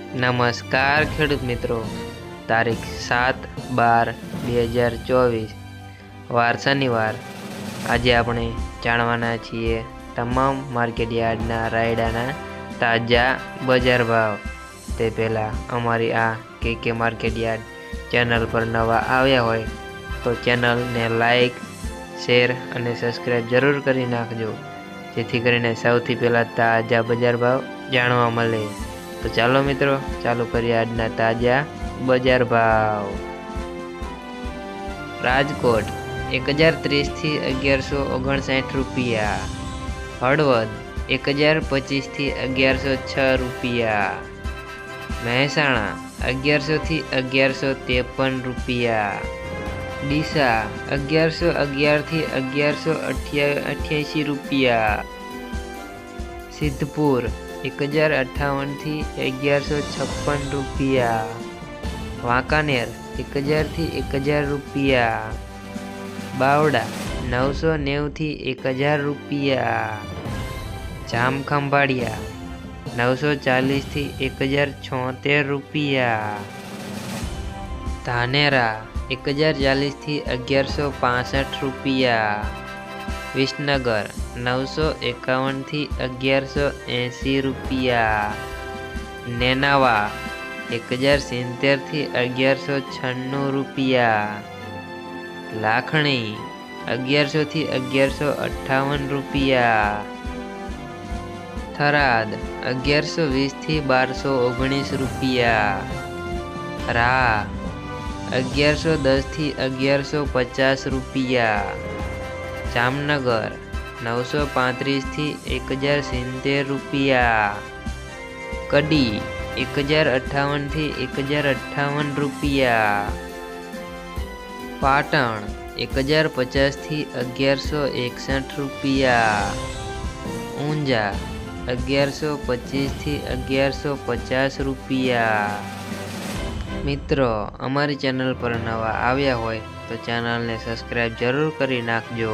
નમસ્કાર ખેડૂત મિત્રો, તારીખ 7/12/2024 વાર શનિવાર। આજે આપણે જાણવાના છીએ તમામ માર્કેટ યાર્ડના રાયડાના તાજા બજાર ભાવ। તે પહેલાં અમારી આ કે માર્કેટ યાર્ડ ચેનલ પર નવા આવ્યા હોય તો ચેનલને લાઈક, શેર અને સબસ્ક્રાઈબ જરૂર કરી નાખજો, જેથી કરીને સૌથી પહેલાં તાજા બજાર ભાવ જાણવા મળે। તો ચાલો મિત્રો, ચાલુ કરીએ આજના તાજા બજાર ભાવ। રાજકોટ 1030 થી 1159 રૂપિયા, હળવદ 1025 થી 1106 રૂપિયા, મહેસાણા 1100 થી 1153 રૂપિયા, ડીસા 1111 થી 1188 રૂપિયા, સિદ્ધપુર 1058 થી 1156 રૂપિયા, વાંકાનેર 1000 થી 1000 રૂપિયા, બાવડા 990 થી 1000 રૂપિયા, જામખંભાળિયા 940 થી 1076 રૂપિયા, ધાનેરા 1040 થી 1165 રૂપિયા, વિસનગર 951 થી 1180 રૂપિયા, નેનાવા 1070 થી 1196 રૂપિયા, લાખણી 1100 થી 1158 રૂપિયા, થરાદ 1120 થી 1219 રૂપિયા, રા 1110 થી 1150 રૂપિયા, જામનગર 935 થી 1070 રૂપિયા, કડી 1058 થી 1058 રૂપિયા, પાટણ 1050 થી 1161 રૂપિયા, ઊંઝા 1125 થી 1150 રૂપિયા। મિત્રો, અમારી ચેનલ પર નવા આવ્યા હોય તો ચેનલને સબસ્ક્રાઈબ જરૂર કરી નાખજો।